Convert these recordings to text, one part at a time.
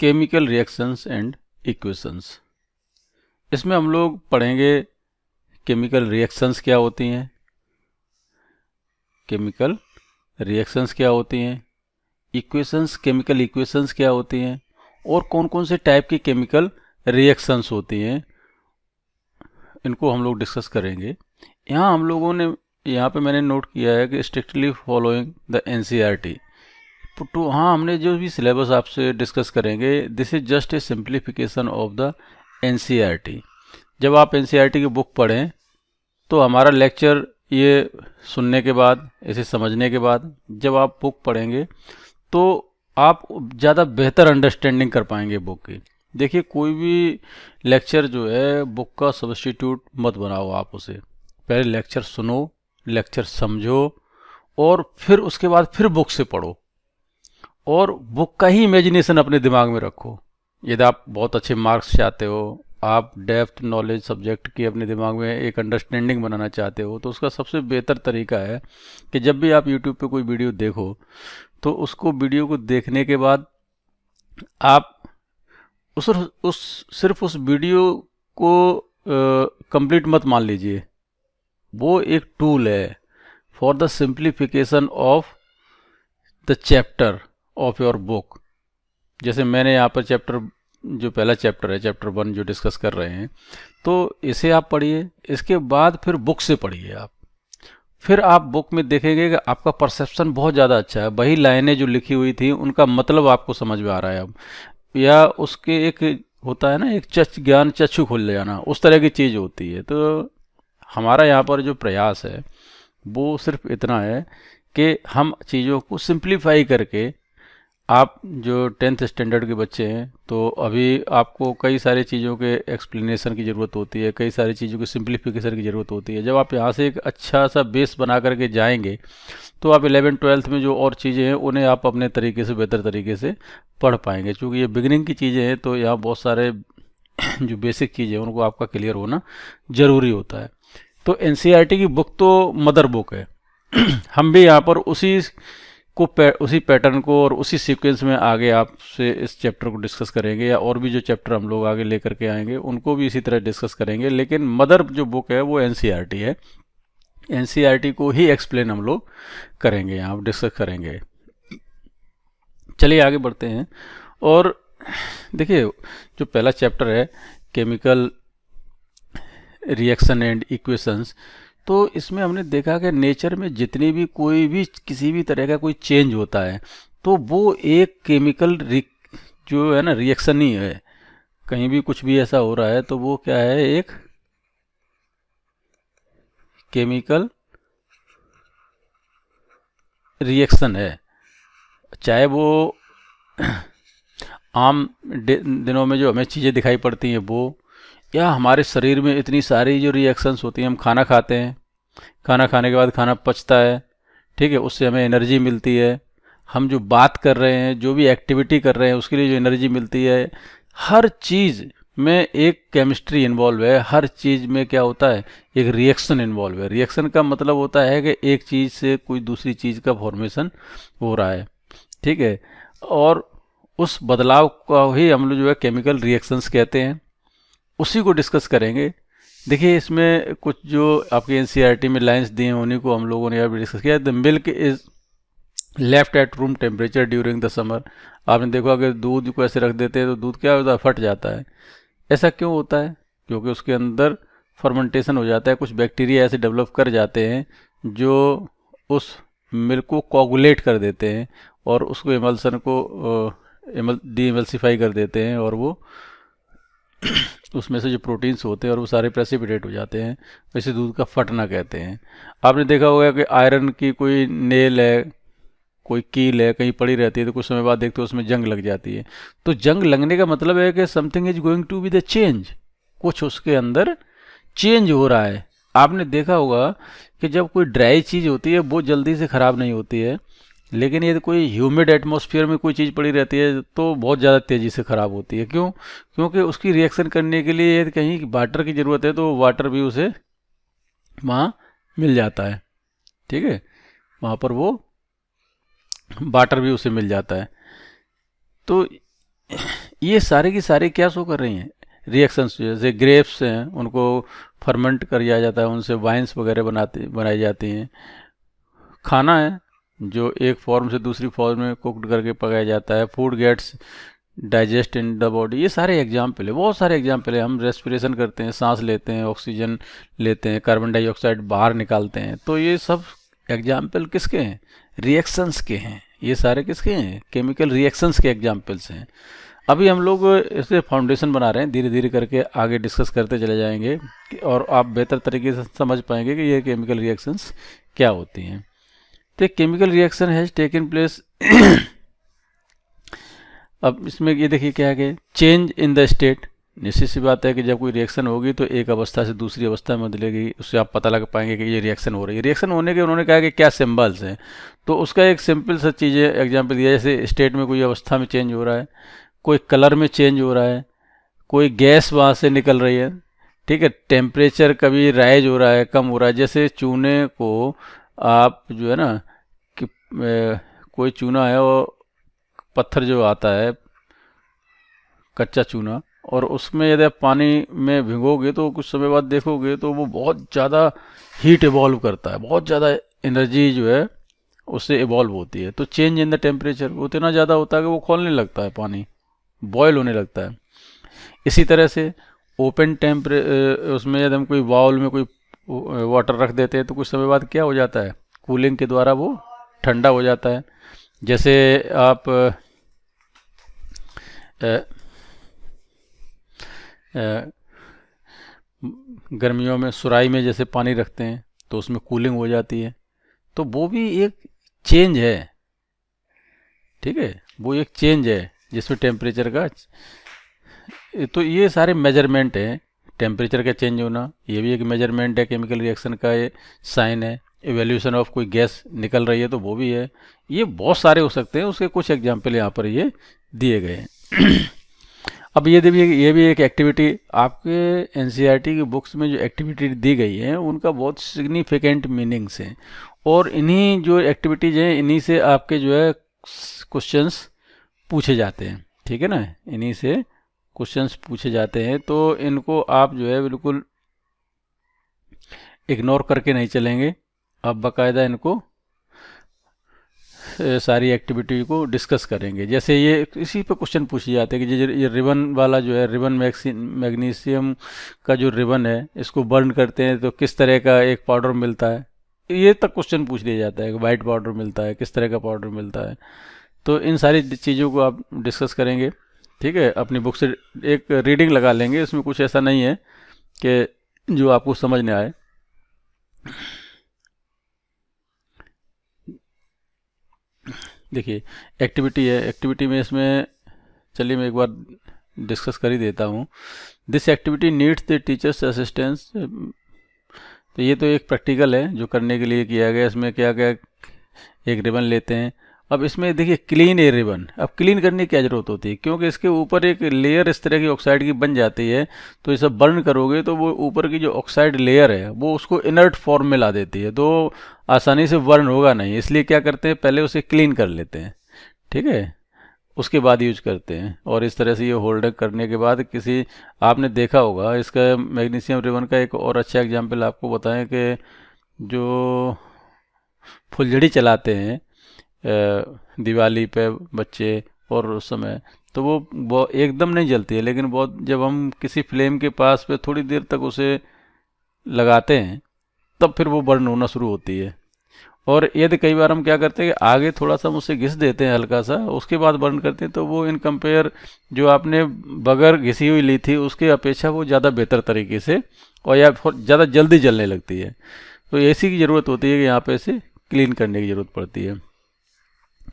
Chemical reactions and equations. इसमें हम लोग पढ़ेंगे केमिकल रिएक्शंस क्या होती हैं, केमिकल रिएक्शंस क्या होती हैं, इक्वेशंस केमिकल इक्वेशंस क्या होती हैं, और कौन कौन से टाइप की केमिकल रिएक्शंस होती हैं, इनको हम लोग डिस्कस करेंगे। यहाँ हम लोगों ने यहाँ पे मैंने नोट किया है कि स्ट्रिक्टली फॉलोइंग द एनसीईआरटी। तो हाँ, हमने जो भी सिलेबस आपसे डिस्कस करेंगे this is just a simplification of the NCERT. जब आप एनसीईआरटी की बुक पढ़ें तो हमारा लेक्चर ये सुनने के बाद, इसे समझने के बाद जब आप बुक पढ़ेंगे तो आप ज़्यादा बेहतर अंडरस्टैंडिंग कर पाएंगे बुक की। देखिए, कोई भी लेक्चर जो है बुक का सब्स्टिट्यूट मत बनाओ आप उसे। पहले लेक्चर सुनो, लेक्चर समझो, और फिर उसके बाद फिर बुक से पढ़ो और बुक का ही इमेजिनेशन अपने दिमाग में रखो। यदि आप बहुत अच्छे मार्क्स चाहते हो, आप डेप्थ नॉलेज सब्जेक्ट की अपने दिमाग में एक अंडरस्टैंडिंग बनाना चाहते हो, तो उसका सबसे बेहतर तरीका है कि जब भी आप यूट्यूब पे कोई वीडियो देखो तो उसको वीडियो को देखने के बाद आप सिर्फ उस वीडियो को कंप्लीट मत मान लीजिए। वो एक टूल है for the simplification of the chapter of your book. जैसे मैंने यहाँ पर जो पहला चैप्टर है, चैप्टर 1 जो डिस्कस कर रहे हैं, तो इसे आप पढ़िए, इसके बाद फिर बुक से पढ़िए आप। फिर आप बुक में देखेंगे कि आपका परसेप्शन बहुत ज़्यादा अच्छा है। वही लाइनें जो लिखी हुई थी उनका मतलब आपको समझ में आ रहा है अब, या उसके एक होता है ना, एक ज्ञान चक्षु खुल जाना, उस तरह की चीज़ होती है। तो हमारा यहाँ पर जो प्रयास है वो सिर्फ इतना है कि हम चीज़ों को सिंप्लीफाई करके, आप जो 10th स्टैंडर्ड के बच्चे हैं तो अभी आपको कई सारी चीज़ों के एक्सप्लेनेशन की ज़रूरत होती है, कई सारी चीज़ों की सिंप्लीफिकेशन की ज़रूरत होती है। जब आप यहाँ से एक अच्छा सा बेस बना करके जाएंगे तो आप 11th-12th में जो और चीज़ें हैं उन्हें आप अपने तरीके से, बेहतर तरीके से पढ़ पाएंगे। क्योंकि ये बिगिनिंग की चीज़ें हैं तो यहाँ बहुत सारे जो बेसिक चीज़ें हैं उनको आपका क्लियर होना ज़रूरी होता है। तो एनसीईआरटी की बुक तो मदर बुक है। हम भी यहाँ पर उसी पैटर्न को और उसी सीक्वेंस में आगे आपसे इस चैप्टर को डिस्कस करेंगे, या और भी जो चैप्टर हम लोग आगे लेकर के आएंगे उनको भी इसी तरह डिस्कस करेंगे। लेकिन मदर जो बुक है वो एनसीईआरटी है। एनसीईआरटी को ही एक्सप्लेन हम लोग करेंगे, यहाँ डिस्कस करेंगे। चलिए आगे बढ़ते हैं। और देखिए, जो पहला चैप्टर है केमिकल रिएक्शन एंड इक्वेशंस, तो इसमें हमने देखा कि नेचर में जितनी भी कोई भी किसी भी तरह का कोई चेंज होता है तो वो एक केमिकल जो है ना, रिएक्शन ही है। कहीं भी कुछ भी ऐसा हो रहा है तो वो क्या है, एक केमिकल रिएक्शन है। चाहे वो आम दिनों में जो हमें चीज़ें दिखाई पड़ती हैं वो, या हमारे शरीर में इतनी सारी जो रिएक्शंस होती हैं। हम खाना खाते हैं, खाना खाने के बाद खाना पचता है, ठीक है, उससे हमें एनर्जी मिलती है। हम जो बात कर रहे हैं, जो भी एक्टिविटी कर रहे हैं, उसके लिए जो एनर्जी मिलती है, हर चीज़ में एक केमिस्ट्री इन्वॉल्व है। हर चीज़ में क्या होता है, एक रिएक्शन इन्वॉल्व है। रिएक्शन का मतलब होता है कि एक चीज़ से कोई दूसरी चीज़ का फॉर्मेशन हो रहा है, ठीक है, और उस बदलाव का ही हम लोग जो है केमिकल रिएक्शंस कहते हैं। उसी को डिस्कस करेंगे। देखिए, इसमें कुछ जो आपके एनसीईआरटी में लाइंस दिए हैं उन्हीं को हम लोगों ने यहाँ भी डिस्कस किया। The milk is left at room temperature during the summer. आपने देखा अगर दूध को ऐसे रख देते हैं तो दूध क्या होता है, फट जाता है। ऐसा क्यों होता है? क्योंकि उसके अंदर फर्मेंटेशन हो जाता है, कुछ बैक्टीरिया ऐसे डेवलप कर जाते हैं जो उस मिल्क को कोगुलेट कर देते हैं और उसको एमल्सन को डी एमल्सिफाई कर देते हैं, और वो उसमें से जो प्रोटीन्स होते हैं और वो सारे प्रेसिपिटेट हो जाते हैं। वैसे दूध का फटना कहते हैं। आपने देखा होगा कि आयरन की कोई नेल है, कोई कील है, कहीं पड़ी रहती है तो कुछ समय बाद देखते हो उसमें जंग लग जाती है। तो जंग लगने का मतलब है कि something is going to be the change, कुछ उसके अंदर चेंज हो रहा है। आपने देखा होगा कि जब कोई ड्राई चीज़ होती है वो जल्दी से ख़राब नहीं होती है, लेकिन यदि कोई ह्यूमिड एटमॉस्फेयर में कोई चीज़ पड़ी रहती है तो बहुत ज़्यादा तेज़ी से ख़राब होती है। क्यों? क्योंकि उसकी रिएक्शन करने के लिए यदि कहीं वाटर की ज़रूरत है तो वाटर भी उसे वहाँ मिल जाता है, ठीक है, वहाँ पर वो वाटर भी उसे मिल जाता है। तो ये सारे की सारे क्या शो कर रही हैं, रिएक्शंस। जैसे ग्रेप्स हैं उनको फर्मेंट कर दिया जाता है, उनसे वाइन्स वगैरह बनाई जाती हैं। खाना है जो एक फॉर्म से दूसरी फॉर्म में कुक्ड करके पकाया जाता है, food gets digest in the body. ये सारे एग्जाम्पल है, बहुत सारे एग्जाम्पल है। हम रेस्पिरेशन करते हैं, सांस लेते हैं, ऑक्सीजन लेते हैं, कार्बन डाइऑक्साइड बाहर निकालते हैं। तो ये सब एग्जाम्पल किसके हैं, रिएक्शंस के हैं। ये सारे किसके हैं, केमिकल रिएक्शंस के एग्जाम्पल्स हैं। अभी हम लोग इसे फाउंडेशन बना रहे हैं, धीरे धीरे करके आगे डिस्कस करते चले जाएंगे और आप बेहतर तरीके से समझ पाएंगे कि ये केमिकल रिएक्शंस क्या होती हैं। तो chemical reaction has taken place अब इसमें ये देखिए क्या है कि चेंज इन द स्टेट। निश्चित सी बात है कि जब कोई रिएक्शन होगी तो एक अवस्था से दूसरी अवस्था में बदलेगी, उससे आप पता लगा पाएंगे कि ये रिएक्शन हो रही है। रिएक्शन होने के उन्होंने कहा कि क्या सिंबल्स हैं, तो उसका एक सिंपल सा चीज़ें एग्जांपल दिया। जैसे स्टेट में कोई अवस्था में चेंज हो रहा है, कोई कलर में चेंज हो रहा है, कोई गैस वहाँ से निकल रही है, ठीक है। टेम्परेचर कभी राइज हो रहा है, कम हो रहा है। जैसे चूने को आप जो है ना कि कोई चूना है और पत्थर जो आता है कच्चा चूना, और उसमें यदि आप पानी में भिगोगे तो कुछ समय बाद देखोगे तो वो बहुत ज़्यादा हीट इवॉल्व करता है, बहुत ज़्यादा एनर्जी जो है उससे इवॉल्व होती है। तो चेंज इन द टेम्परेचर वो इतना ज़्यादा होता है कि वो खोलने लगता है, पानी बॉयल होने लगता है। इसी तरह से ओपन उसमें यदि हम कोई बाउल में कोई वाटर रख देते हैं तो कुछ समय बाद क्या हो जाता है, कूलिंग के द्वारा वो ठंडा हो जाता है। जैसे आप गर्मियों में सुराही में जैसे पानी रखते हैं तो उसमें कूलिंग हो जाती है, तो वो भी एक चेंज है, ठीक है। वो एक चेंज है जिसमें टेम्परेचर का तो ये सारे मेजरमेंट हैं। टेम्परेचर का चेंज होना ये भी एक मेजरमेंट है, केमिकल रिएक्शन का ये साइन है। एवोल्यूशन ऑफ कोई गैस निकल रही है तो वो भी है। ये बहुत सारे हो सकते हैं, उसके कुछ एग्जाम्पल यहाँ पर ये दिए गए हैं। अब ये देखिए, ये भी एक एक्टिविटी आपके एनसीईआरटी की बुक्स में जो एक्टिविटी दी गई है उनका बहुत सिग्निफिकेंट मीनिंग्स हैं, और इन्हीं जो एक्टिविटीज़ हैं इन्हीं से आपके जो है क्वेश्चंस पूछे जाते हैं, ठीक है ना। इन्हीं से क्वेश्चंस पूछे जाते हैं, तो इनको आप जो है बिल्कुल इग्नोर करके नहीं चलेंगे। आप बाकायदा इनको सारी एक्टिविटी को डिस्कस करेंगे। जैसे ये इसी पे क्वेश्चन पूछे जाते हैं कि ये रिबन वाला जो है, रिबन मैग्नीशियम का जो रिबन है, इसको बर्न करते हैं तो किस तरह का एक पाउडर मिलता है, ये तक क्वेश्चन पूछ लिया जाता है कि वाइट पाउडर मिलता है, किस तरह का पाउडर मिलता है। तो इन सारी चीज़ों को आप डिस्कस करेंगे, ठीक है। अपनी बुक से एक रीडिंग लगा लेंगे, इसमें कुछ ऐसा नहीं है कि जो आपको समझ नहीं आए। देखिए एक्टिविटी है, एक्टिविटी में इसमें चलिए मैं एक बार डिस्कस कर ही देता हूँ। This activity needs the teachers assistance. तो ये तो एक प्रैक्टिकल है जो करने के लिए किया गया। इसमें क्या क्या, एक रिबन लेते हैं। अब इसमें देखिए क्लीन ए रिबन, अब क्लीन करने की क्या ज़रूरत होती है, क्योंकि इसके ऊपर एक लेयर इस तरह की ऑक्साइड की बन जाती है। तो ये सब बर्न करोगे तो वो ऊपर की जो ऑक्साइड लेयर है वो उसको इनर्ट फॉर्म में ला देती है, तो आसानी से बर्न होगा नहीं। इसलिए क्या करते हैं, पहले उसे क्लीन कर लेते हैं, ठीक है, उसके बाद यूज करते हैं। और इस तरह से ये होल्ड करने के बाद किसी, आपने देखा होगा इसका मैग्नीशियम रिबन का एक और अच्छा एग्जाम्पल आपको बताएं कि जो फुलझड़ी चलाते हैं दिवाली पे बच्चे, और उस समय तो वो एकदम नहीं जलती है, लेकिन बहुत जब हम किसी फ्लेम के पास पे थोड़ी देर तक उसे लगाते हैं तब फिर वो बर्न होना शुरू होती है। और यदि कई बार हम क्या करते हैं कि आगे थोड़ा सा हम उससे घिस देते हैं हल्का सा, उसके बाद बर्न करते हैं, तो वो इन कंपेयर जो आपने बगैर घिसी हुई ली थी उसके अपेक्षा वो ज़्यादा बेहतर तरीके से और या ज़्यादा जल्दी जलने लगती है। तो ऐसी की ज़रूरत होती है कि यहाँ पे इसे क्लीन करने की ज़रूरत पड़ती है,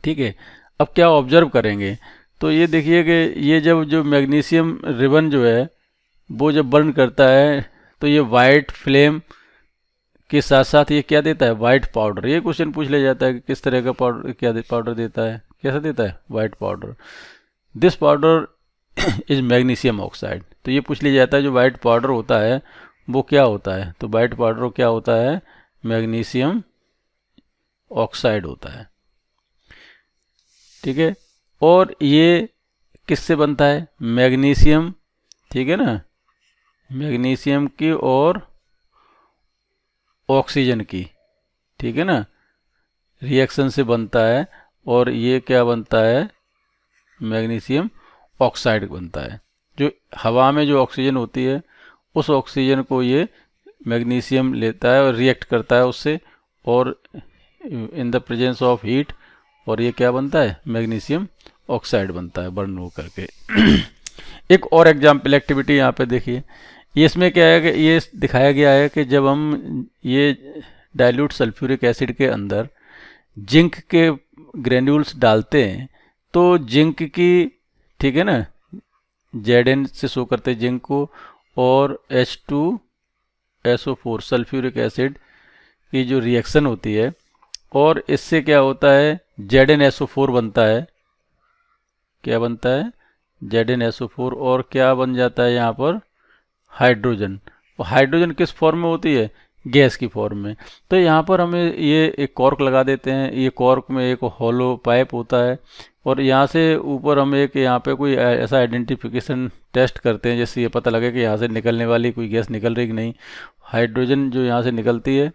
ठीक है। अब क्या ऑब्जर्व करेंगे, तो ये देखिए कि ये जब जो मैग्नीशियम रिबन जो है वो जब बर्न करता है तो ये वाइट फ्लेम के साथ साथ ये क्या देता है, वाइट पाउडर। ये क्वेश्चन पूछ लिया जाता है कि किस तरह का पाउडर, क्या पाउडर देता है, कैसा देता है, white powder. This powder is magnesium oxide. तो ये पूछ लिया जाता है जो वाइट पाउडर होता है वो क्या होता है, तो वाइट पाउडर क्या होता है, मैग्नीशियम ऑक्साइड होता है, ठीक है। और ये किससे बनता है? मैग्नीशियम, ठीक है ना, मैग्नीशियम की और ऑक्सीजन की, ठीक है ना, रिएक्शन से बनता है। और ये क्या बनता है? मैग्नीशियम ऑक्साइड बनता है। जो हवा में जो ऑक्सीजन होती है उस ऑक्सीजन को ये मैग्नीशियम लेता है और रिएक्ट करता है उससे, और in the presence of heat, और ये क्या बनता है? मैग्नीशियम ऑक्साइड बनता है बर्न हो करके। एक और एग्जाम्पल एक्टिविटी यहाँ पे देखिए, ये इसमें क्या है कि ये दिखाया गया है कि जब हम ये डाइल्यूट सल्फ्यूरिक एसिड के अंदर जिंक के ग्रेन्यूल्स डालते हैं तो जिंक की, ठीक है ना, Zn से शो करते हैं जिंक को, और H2SO4 सल्फ्यूरिक एसिड की जो रिएक्शन होती है, और इससे क्या होता है? ZnSO4 बनता है। क्या बनता है? ZnSO4, और क्या बन जाता है यहाँ पर? हाइड्रोजन। और हाइड्रोजन किस फॉर्म में होती है? गैस की फॉर्म में। तो यहाँ पर हमें ये एक कॉर्क लगा देते हैं, ये कॉर्क में एक हॉलो पाइप होता है, और यहाँ से ऊपर हम एक यहाँ पे कोई ऐसा आइडेंटिफिकेशन टेस्ट करते हैं जिससे ये पता लगे कि यहाँ से निकलने वाली कोई गैस निकल रही कि नहीं। हाइड्रोजन जो यहाँ से निकलती है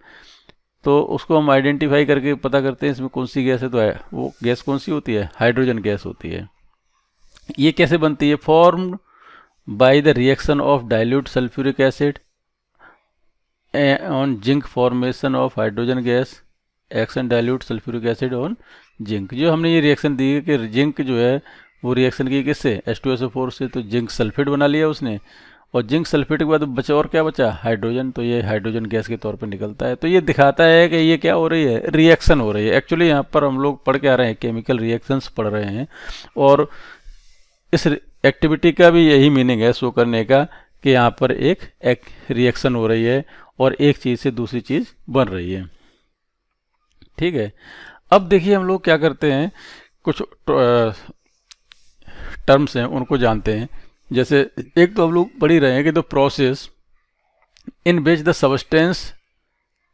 तो उसको हम आइडेंटिफाई करके पता करते हैं इसमें कौन सी गैस है, तो है वो गैस कौन सी होती है? हाइड्रोजन गैस होती है। ये कैसे बनती है? Formed by the reaction of dilute sulphuric acid on zinc formation of hydrogen gas, action dilute sulphuric acid on zinc. जो हमने ये रिएक्शन दी है कि जिंक जो है वो रिएक्शन की किससे? H2SO4 से, तो जिंक सल्फेट बना लिया उसने, और जिंक सल्फेट के बाद बचा और क्या बचा? हाइड्रोजन। तो ये हाइड्रोजन गैस के तौर पर निकलता है। तो ये दिखाता है कि ये क्या हो रही है? रिएक्शन हो रही है। एक्चुअली यहाँ पर हम लोग पढ़ के आ रहे हैं, केमिकल रिएक्शंस पढ़ रहे हैं, और इस एक्टिविटी का भी यही मीनिंग है शो करने का कि यहाँ पर एक रिएक्शन हो रही है और एक चीज़ से दूसरी चीज़ बन रही है। ठीक है, अब देखिए हम लोग क्या करते हैं, कुछ टर्म्स हैं उनको जानते हैं। जैसे एक तो हम लोग पढ़ ही रहे हैं कि the process in which the substance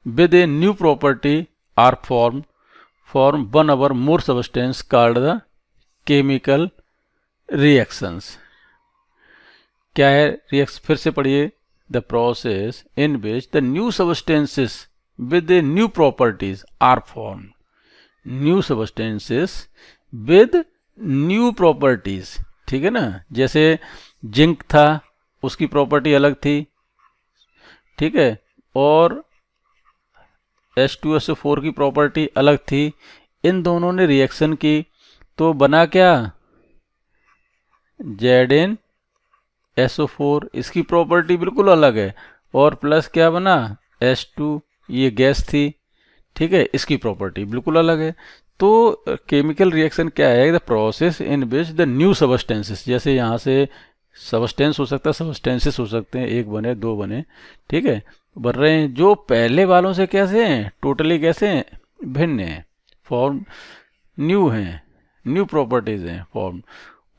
with a new property are form one or more substance called the chemical reactions. क्या है रिएक्शन? फिर से पढ़िए, the process in which the new substances with a new properties are form. New substances with new properties, ठीक है ना। जैसे zinc था, उसकी प्रॉपर्टी अलग थी, ठीक है, और H2SO4 की प्रॉपर्टी अलग थी। इन दोनों ने रिएक्शन की तो बना क्या? ZnSO4, इसकी प्रॉपर्टी बिल्कुल अलग है, और प्लस क्या बना? H2, ये गैस थी, ठीक है, इसकी प्रॉपर्टी बिल्कुल अलग है। तो केमिकल रिएक्शन क्या है? The process in which the new substances, जैसे यहाँ से सबस्टेंस हो सकता है, सबस्टेंसेस हो सकते हैं, एक बने दो बने, ठीक है, बन रहे हैं, जो पहले वालों से कैसे हैं? टोटली कैसे हैं? भिन्न हैं, फॉर्म न्यू हैं, न्यू प्रॉपर्टीज हैं फॉर्म,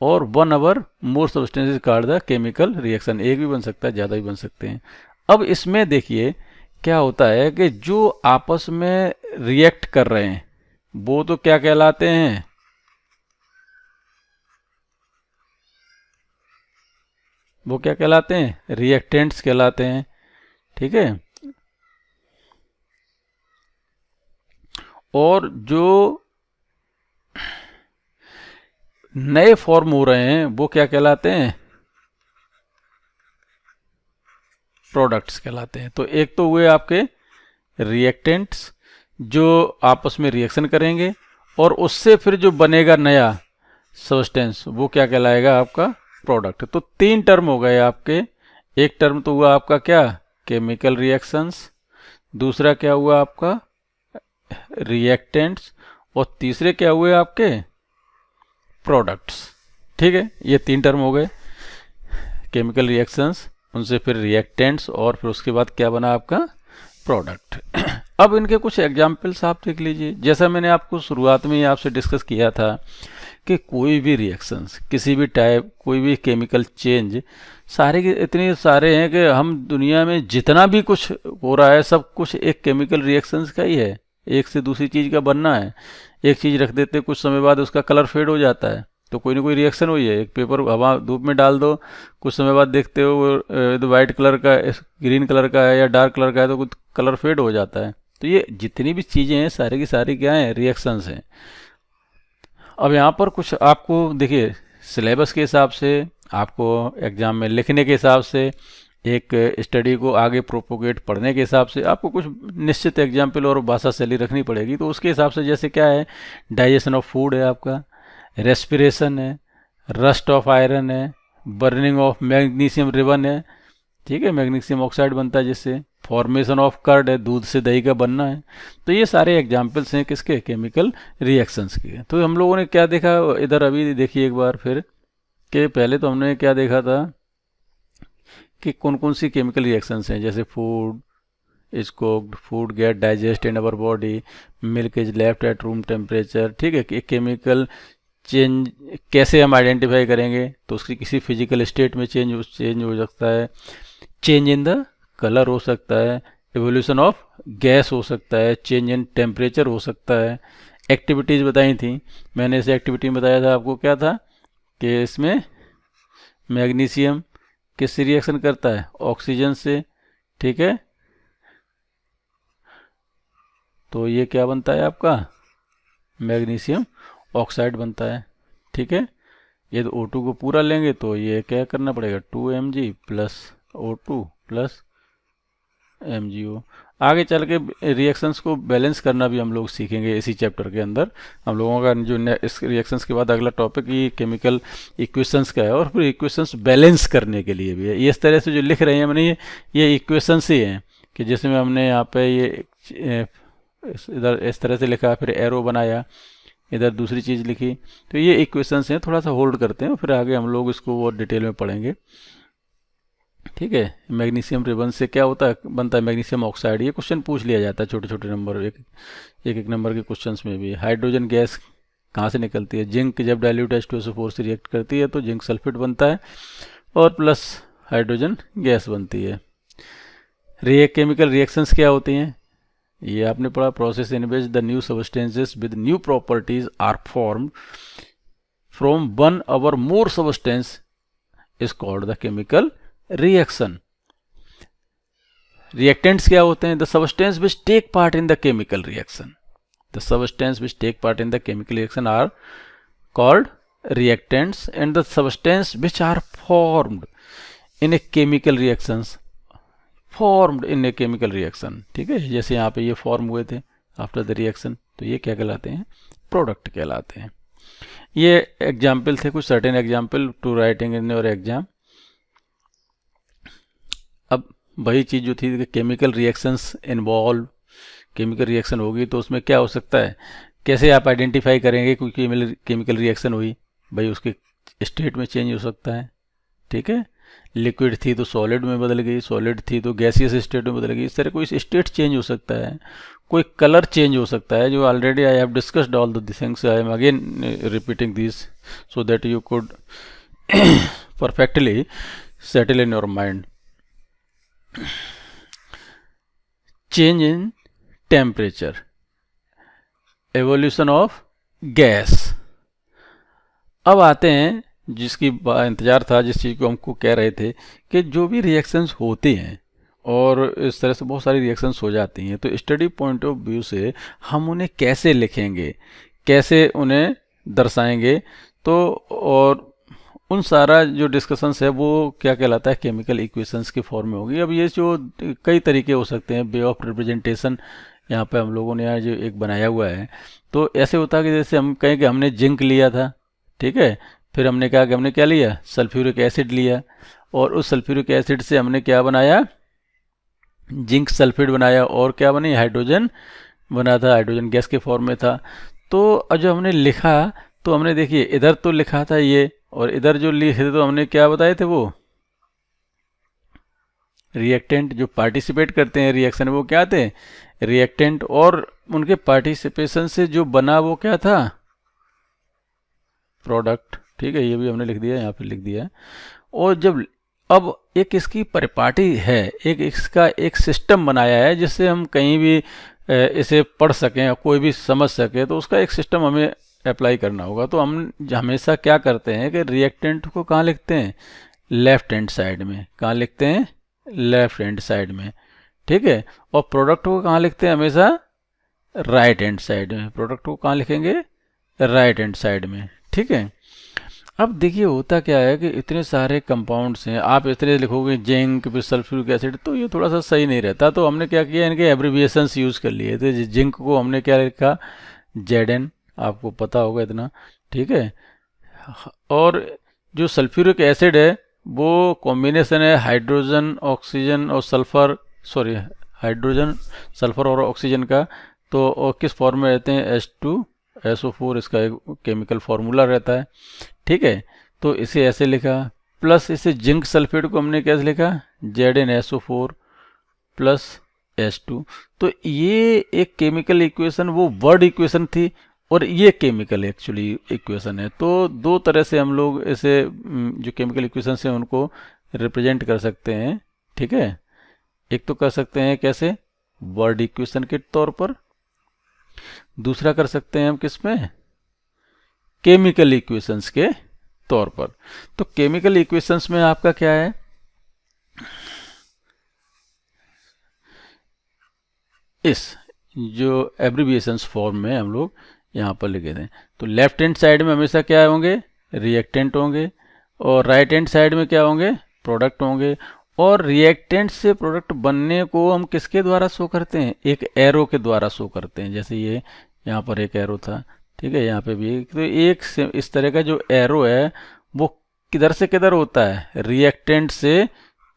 और one or more substances called the chemical reaction. एक भी बन सकता है, ज़्यादा भी बन सकते हैं। अब इसमें देखिए क्या होता है कि जो आपस में रिएक्ट कर रहे हैं वो तो क्या कहलाते हैं? वो क्या कहलाते हैं? रिएक्टेंट्स कहलाते हैं, ठीक है। और जो नए फॉर्म हो रहे हैं वो क्या कहलाते हैं? प्रोडक्ट्स कहलाते हैं। तो एक तो हुए आपके रिएक्टेंट्स जो आपस में रिएक्शन करेंगे, और उससे फिर जो बनेगा नया सब्सटेंस वो क्या कहलाएगा? आपका प्रोडक्ट। तो तीन टर्म हो गए आपके। एक टर्म तो हुआ आपका क्या? केमिकल रिएक्शंस, दूसरा क्या हुआ आपका? रिएक्टेंट्स, और तीसरे क्या हुए आपके? प्रोडक्ट्स। ठीक है, ये तीन टर्म हो गए, केमिकल रिएक्शंस, उनसे फिर रिएक्टेंट्स, और फिर उसके बाद क्या बना आपका? प्रोडक्ट। अब इनके कुछ एग्जाम्पल्स आप देख लीजिए। जैसा मैंने आपको शुरुआत में ही आपसे डिस्कस किया था कि कोई भी रिएक्शंस, किसी भी टाइप, कोई भी केमिकल चेंज, सारे के इतने सारे हैं कि हम दुनिया में जितना भी कुछ हो रहा है सब कुछ एक केमिकल रिएक्शंस का ही है। एक से दूसरी चीज़ का बनना है। एक चीज़ रख देते, कुछ समय बाद उसका कलर फेड हो जाता है, तो कोई ना कोई रिएक्शन हुई है। एक पेपर हवा धूप में डाल दो, कुछ समय बाद देखते हो वो तो वाइट कलर का, ग्रीन कलर का है या डार्क कलर का है, तो कुछ कलर फेड हो जाता है। तो ये जितनी भी चीज़ें हैं सारी की सारी क्या हैं, रिएक्शंस हैं। अब यहाँ पर कुछ आपको देखिए सिलेबस के हिसाब से, आपको एग्ज़ाम में लिखने के हिसाब से, एक स्टडी को आगे प्रोपोगेट पढ़ने के हिसाब से आपको कुछ निश्चित एग्जाम्पल और भाषा शैली रखनी पड़ेगी। तो उसके हिसाब से जैसे क्या है, डाइजेशन ऑफ फूड है आपका, रेस्पिरेशन है, रस्ट ऑफ आयरन है, बर्निंग ऑफ मैग्नीशियम रिबन है, ठीक है, मैग्नीशियम ऑक्साइड बनता है जिससे, फॉर्मेशन ऑफ कर्ड है, दूध से दही का बनना है। तो ये सारे एग्जाम्पल्स हैं किसके, केमिकल रिएक्शंस के। तो हम लोगों ने क्या देखा इधर, अभी देखिए एक बार फिर, कि पहले तो हमने क्या देखा था कि कौन कौन सी केमिकल रिएक्शंस हैं, जैसे food is cooked, food gate digest in our body, milk is left at room temperature, ठीक है। एक केमिकल चेंज कैसे हम आइडेंटिफाई करेंगे, तो उसकी किसी फिजिकल स्टेट में चेंज हो सकता है, चेंज इन द कलर हो सकता है, एवोल्यूशन ऑफ गैस हो सकता है, चेंज इन टेम्परेचर हो सकता है। एक्टिविटीज़ बताई थी मैंने, इस एक्टिविटी में बताया था आपको क्या था कि इसमें मैग्नीशियम किससे रिएक्शन करता है, ऑक्सीजन से, ठीक है। तो ये क्या बनता है आपका, मैग्नीशियम ऑक्साइड बनता है, ठीक है। ये तो O2 को पूरा लेंगे तो ये क्या करना पड़ेगा, 2Mg plus O2 plus MgO। आगे चल के रिएक्शंस को बैलेंस करना भी हम लोग सीखेंगे इसी चैप्टर के अंदर। हम लोगों का जो इस रिएक्शंस के बाद अगला टॉपिक ये केमिकल इक्वेशंस का है, और फिर इक्वेशंस बैलेंस करने के लिए भी है। इस तरह से जो लिख रहे हैं मैंने, ये इक्वेशंस ही हैं कि जिसमें हमने यहाँ पे ये इधर इस तरह से लिखा, फिर एरो बनाया, इधर दूसरी चीज़ लिखी। तो ये इक्वेशंस हैं, थोड़ा सा होल्ड करते हैं, फिर आगे हम लोग इसको और डिटेल में पढ़ेंगे, ठीक है। मैग्नीशियम रिबन से क्या होता है, बनता है मैग्नीशियम ऑक्साइड। ये क्वेश्चन पूछ लिया जाता है छोटे छोटे नंबर, एक नंबर के क्वेश्चंस में भी। हाइड्रोजन गैस कहाँ से निकलती है, जिंक जब डाइल्यूट H2SO4 से रिएक्ट करती है तो जिंक सल्फेट बनता है और प्लस हाइड्रोजन गैस बनती है। केमिकल रिएक्शंस क्या होती हैं, ये आपने पढ़ा, process in which the new substances with new properties are formed from one or more substance is called the chemical reaction. Reactants क्या होते हैं, the substance which take part in the chemical reaction, the substance which take part in the chemical reaction are called reactants, and the substance which are formed in a chemical reactions, formed in a chemical reaction, ठीक है। जैसे यहाँ पे ये form हुए थे after the reaction, तो ये क्या कहलाते हैं, प्रोडक्ट कहलाते हैं। ये एग्जाम्पल थे, कुछ certain example to writing in your exam. अब वही चीज़ जो थी कि chemical reactions involve, chemical reaction होगी तो उसमें क्या हो सकता है, कैसे आप आइडेंटिफाई करेंगे कोई केमिकल रिएक्शन हुई, भाई उसके स्टेट में चेंज हो सकता है, ठीक है। लिक्विड थी तो सॉलिड में बदल गई, सॉलिड थी तो गैसियस स्टेट में बदल गई, इस तरह कोई स्टेट चेंज हो सकता है, कोई कलर चेंज हो सकता है, जो already I have discussed all the things, I am again repeating this so that you could perfectly settle in your mind. Change in temperature, evolution of gas. अब आते हैं जिसकी इंतज़ार था, जिस चीज़ को हमको कह रहे थे कि जो भी रिएक्शंस होती हैं और इस तरह से बहुत सारी रिएक्शंस हो जाती हैं, तो स्टडी पॉइंट ऑफ व्यू से हम उन्हें कैसे लिखेंगे, कैसे उन्हें दर्शाएंगे, तो और उन सारा जो डिस्कशंस है वो क्या कहलाता है, केमिकल इक्वेशंस के फॉर्म में होगी। अब ये जो कई तरीके हो सकते हैं, वे ऑफ रिप्रेजेंटेशन यहाँ पे हम लोगों ने यहाँ जो एक बनाया हुआ है, तो ऐसे होता है कि जैसे हम कहें कि हमने जिंक लिया था, ठीक है, फिर हमने कहा कि हमने क्या लिया, सल्फ्यूरिक एसिड लिया, और उस सल्फ्यूरिक एसिड से हमने क्या बनाया, जिंक सल्फेट बनाया, और क्या बनी, हाइड्रोजन बना था, हाइड्रोजन गैस के फॉर्म में था। तो जब हमने लिखा तो हमने देखिए इधर तो लिखा था ये, और इधर जो लिखे तो हमने क्या बताए थे, वो रिएक्टेंट जो पार्टिसिपेट करते हैं रिएक्शन वो क्या थे, रिएक्टेंट, और उनके पार्टिसिपेशन से जो बना वो क्या था, प्रोडक्ट, ठीक है। ये भी हमने लिख दिया, यहाँ पे लिख दिया है। और जब अब एक इसकी परिपाटी है, एक इसका एक सिस्टम बनाया है जिससे हम कहीं भी इसे पढ़ सकें, कोई भी समझ सके, तो उसका एक सिस्टम हमें अप्लाई करना होगा। तो हम हमेशा क्या करते हैं कि रिएक्टेंट को कहाँ लिखते हैं, लेफ्ट हैंड साइड में। कहाँ लिखते हैं, लेफ्ट हैंड साइड में, ठीक है। और प्रोडक्ट को कहाँ लिखते हैं हमेशा, राइट हैंड साइड में। प्रोडक्ट को कहाँ लिखेंगे, राइट हैंड साइड में, ठीक है। अब देखिए होता क्या है कि इतने सारे कंपाउंड्स हैं, आप इतने लिखोगे जिंक फिर सल्फ्यूरिक एसिड, तो ये थोड़ा सा सही नहीं रहता। तो हमने क्या किया, इनके एब्रिविएशंस यूज़ कर लिए थे। जिंक को हमने क्या लिखा, जेड, आपको पता होगा इतना, ठीक है। और जो सल्फ्यूरिक एसिड है वो कॉम्बिनेशन है हाइड्रोजन ऑक्सीजन और सल्फर, सॉरी हाइड्रोजन सल्फर और ऑक्सीजन का। तो और किस फॉर्म में रहते हैं, H2SO4, इसका एक केमिकल फार्मूला रहता है, ठीक है। तो इसे ऐसे लिखा, प्लस इसे जिंक सल्फेट को हमने कैसे लिखा, ZnSO4 प्लस H2। तो ये एक केमिकल इक्वेशन, वो वर्ड इक्वेशन थी और ये केमिकल एक्चुअली इक्वेशन है। तो दो तरह से हम लोग इसे जो केमिकल इक्वेशन है उनको रिप्रेजेंट कर सकते हैं, ठीक है। एक तो कर सकते हैं कैसे, वर्ड इक्वेशन के तौर पर, दूसरा कर सकते हैं हम किस में, केमिकल इक्वेशंस के तौर पर। तो केमिकल इक्वेशंस में आपका क्या है, इस जो एब्रिविएशंस फॉर्म में हम लोग यहाँ पर लिखे थे। तो लेफ्ट हैंड साइड में हमेशा क्या होंगे, रिएक्टेंट होंगे, और राइट हैंड साइड में क्या होंगे, प्रोडक्ट होंगे। और रिएक्टेंट से प्रोडक्ट बनने को हम किसके द्वारा शो करते हैं, एक एरो के द्वारा शो करते हैं। जैसे ये यहाँ पर एक एरो था, ठीक है, यहाँ पे भी एक। तो एक से इस तरह का जो एरो है वो किधर से किधर होता है, रिएक्टेंट से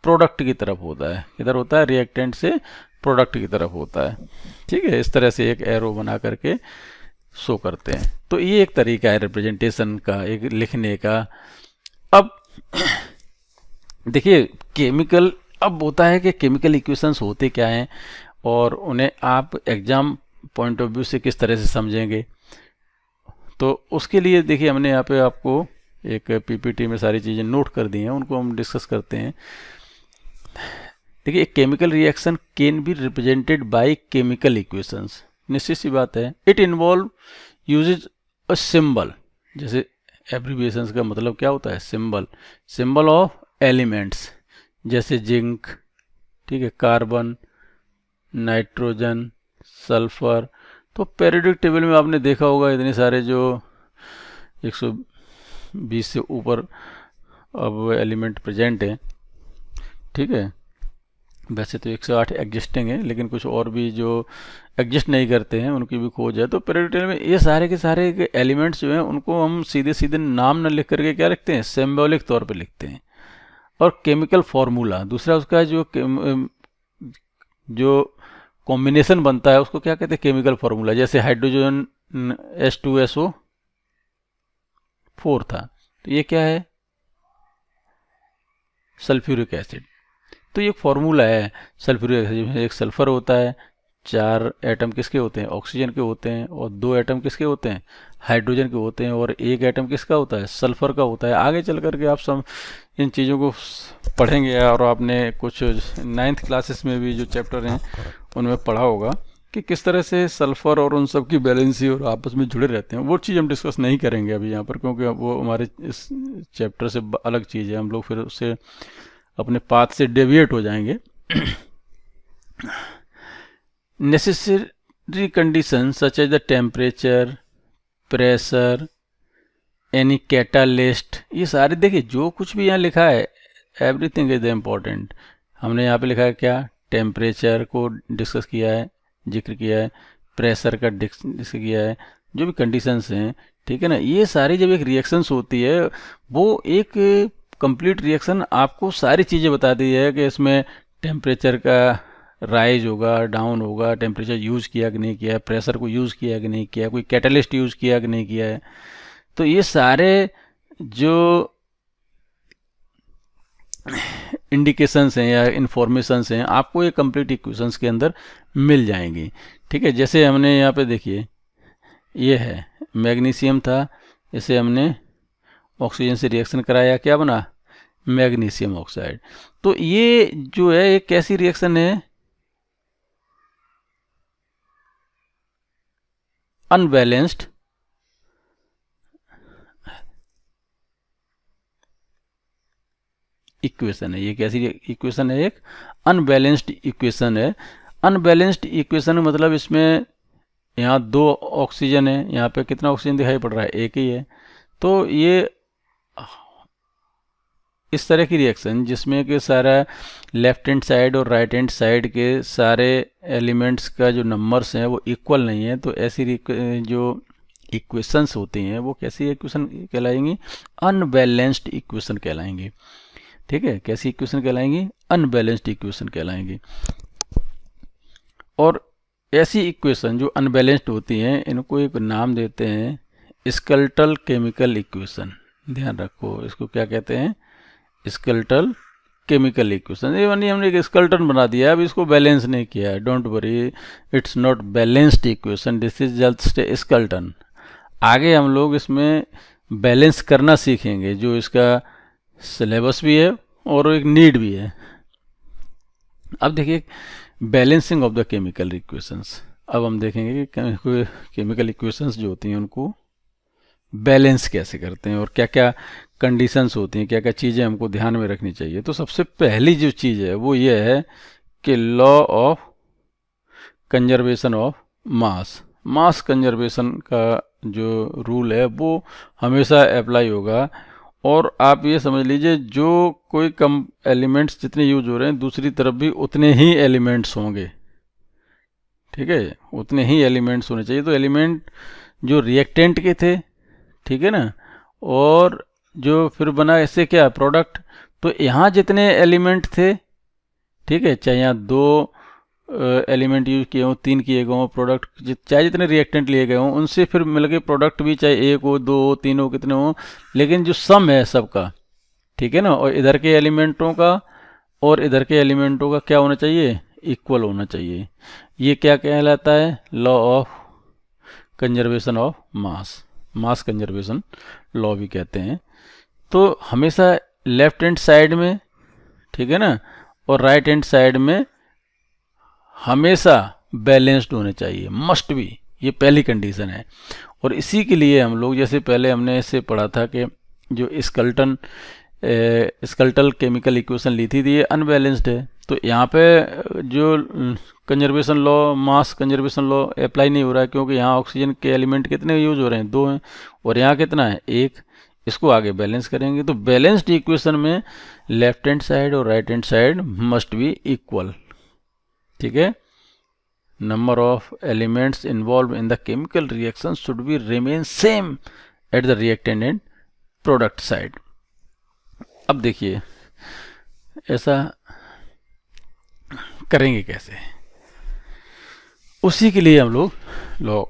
प्रोडक्ट की तरफ होता है। किधर होता है, रिएक्टेंट से प्रोडक्ट की तरफ होता है, ठीक है। इस तरह से एक एरो बना करके शो करते हैं। तो ये एक तरीका है रिप्रेजेंटेशन का, एक लिखने का। अब देखिए केमिकल, अब होता है कि केमिकल इक्वेशंस होते क्या हैं और उन्हें आप एग्जाम पॉइंट ऑफ व्यू से किस तरह से समझेंगे। तो उसके लिए देखिए हमने यहाँ पे आपको एक पीपीटी में सारी चीज़ें नोट कर दी हैं, उनको हम डिस्कस करते हैं। देखिए एक chemical reaction can be represented by chemical equations, निश्चित सी बात है। It involve usage a symbol, जैसे एब्रिविएशंस का मतलब क्या होता है, सिंबल, सिंबल ऑफ एलिमेंट्स, जैसे जिंक, ठीक है, कार्बन, नाइट्रोजन, सल्फर। तो पेरियोडिक टेबल में आपने देखा होगा इतने सारे जो 120 से ऊपर अब एलिमेंट प्रेजेंट हैं, ठीक है। वैसे तो 108 एग्जिस्टिंग है, लेकिन कुछ और भी जो एग्जिस्ट नहीं करते हैं उनकी भी खोज है। तो पेरियोडिक टेबल में ये सारे के सारे एलिमेंट्स जो हैं उनको हम सीधे सीधे नाम न लिख करके क्या लिखते हैं, सिंबॉलिक तौर पे लिखते हैं। और केमिकल फार्मूला दूसरा, उसका जो कॉम्बिनेशन बनता है उसको क्या कहते हैं, केमिकल फार्मूला। जैसे हाइड्रोजन H2SO4 था, तो ये क्या है, सल्फ्यूरिक एसिड। तो ये फार्मूला है सल्फ्यूरिक एसिड में। एक सल्फर होता है, 4 एटम किसके होते हैं, ऑक्सीजन के होते हैं, और 2 एटम किसके होते हैं, हाइड्रोजन के होते हैं, और 1 एटम किसका होता है, सल्फर का होता है। आगे चल करके आप सब इन चीज़ों को पढ़ेंगे, और आपने कुछ 9th क्लासेस में भी जो चैप्टर हैं उनमें पढ़ा होगा कि किस तरह से सल्फर और उन सब की बैलेंसी और आपस में जुड़े रहते हैं। वो चीज़ हम डिस्कस नहीं करेंगे अभी यहाँ पर, क्योंकि वो हमारे इस चैप्टर से अलग चीज़ है। हम लोग फिर उससे अपने पाथ से डेविएट हो जाएंगे। Necessary condition such as the temperature, pressure, any catalyst, ये सारे देखिए जो कुछ भी यहाँ लिखा है, एवरीथिंग इज इम्पोर्टेंट। हमने यहाँ पे लिखा है क्या, टेम्परेचर को डिस्कस किया है, जिक्र किया है, प्रेशर का डिस्कस किया है, जो भी कंडीशंस हैं, ठीक है ना। ये सारी जब एक रिएक्शंस होती है, वो एक कंप्लीट रिएक्शन आपको सारी चीज़ें बता दी है कि इसमें टेम्परेचर का राइज होगा, डाउन होगा, टेम्परेचर यूज़ किया कि नहीं किया है, प्रेशर को यूज़ किया कि नहीं किया, कोई कैटलिस्ट यूज़ किया कि नहीं किया है। तो ये सारे जो इंडिकेशंस हैं या इंफॉर्मेशंस हैं आपको ये कंप्लीट इक्वेशंस के अंदर मिल जाएंगी, ठीक है। जैसे हमने यहाँ पे देखिए, ये है मैग्नीशियम था, इसे हमने ऑक्सीजन से रिएक्शन कराया, क्या बना, मैग्नीशियम ऑक्साइड। तो ये जो है एक कैसी रिएक्शन है, अनबैलेंस्ड इक्वेशन है। ये कैसी इक्वेशन है? एक अनबैलेंस्ड इक्वेशन है। अनबैलेंस्ड इक्वेशन मतलब इसमें यहाँ 2 ऑक्सीजन है, यहाँ पे कितना ऑक्सीजन दिखाई पड़ रहा है? एक ही है। तो ये इस तरह की रिएक्शन जिसमें कि सारा लेफ्ट हैंड साइड और राइट हैंड साइड के सारे एलिमेंट्स का जो नंबर्स हैं वो इक्वल नहीं है, तो ऐसी जो इक्वेशंस होती हैं वो कैसी इक्वेशन कहलाएंगी? अनबैलेंस्ड इक्वेशन कहलाएंगी। ठीक है, कैसी इक्वेशन कहलाएंगी? अनबैलेंस्ड इक्वेशन कहलाएंगी। और ऐसी इक्वेशन जो अनबैलेंस्ड होती हैं इनको एक नाम देते हैं स्केलेटल केमिकल इक्वेशन। ध्यान रखो, इसको क्या कहते हैं? Skeletal chemical equation. ये हमने एक स्केलेटन बना दिया है, अब इसको बैलेंस नहीं किया है। Don't worry, it's not balanced equation, this is just a skeleton. आगे हम लोग इसमें बैलेंस करना सीखेंगे, जो इसका सिलेबस भी है और एक नीड भी है। अब देखिए balancing of the chemical equations. अब हम देखेंगे कि केमिकल इक्वेशंस जो होती हैं उनको बैलेंस कैसे करते हैं और क्या क्या कंडीशंस होती हैं, क्या क्या चीज़ें हमको ध्यान में रखनी चाहिए। तो सबसे पहली जो चीज़ है वो ये है कि law of conservation of mass. Mass conservation का जो रूल है वो हमेशा अप्लाई होगा। और आप ये समझ लीजिए जो कोई कम एलिमेंट्स जितने यूज हो रहे हैं दूसरी तरफ भी उतने ही एलिमेंट्स होंगे। ठीक है, उतने ही एलिमेंट्स होने चाहिए। तो एलिमेंट जो रिएक्टेंट के थे, ठीक है ना, और जो फिर बना इससे क्या प्रोडक्ट, तो यहाँ जितने एलिमेंट थे, ठीक है, चाहे यहाँ 2 एलिमेंट यूज किए हों, 3 किए गए हों, प्रोडक्ट चाहे जितने रिएक्टेंट लिए गए हों उनसे फिर मिल के प्रोडक्ट भी चाहे 1 हो, 2 हो, 3 हो, कितने हों, लेकिन जो सम है सबका, ठीक है ना, और इधर के एलिमेंटों का और इधर के एलिमेंटों का क्या होना चाहिए? इक्वल होना चाहिए। ये क्या कहलाता है? Law of conservation of mass, mass conservation law भी कहते हैं। तो हमेशा लेफ्ट हैंड साइड में, ठीक है ना, और राइट हैंड साइड में हमेशा बैलेंस्ड होने चाहिए, मस्ट बी। ये पहली कंडीशन है। और इसी के लिए हम लोग, जैसे पहले हमने इससे पढ़ा था कि जो स्केलेटल केमिकल इक्वेशन ली थी ये अनबैलेंस्ड है, तो यहाँ पे जो conservation law, mass conservation law apply नहीं हो रहा है, क्योंकि यहाँ ऑक्सीजन के एलिमेंट कितने यूज हो रहे हैं? 2 हैं, और यहाँ कितना है? 1। इसको आगे बैलेंस करेंगे। तो बैलेंस्ड इक्वेशन में लेफ्ट हैंड साइड और right hand side must be equal. ठीक है, number of elements involve in the chemical reaction should be remain same at the reactant and product side. अब देखिए ऐसा करेंगे कैसे, उसी के लिए हम लोग लॉ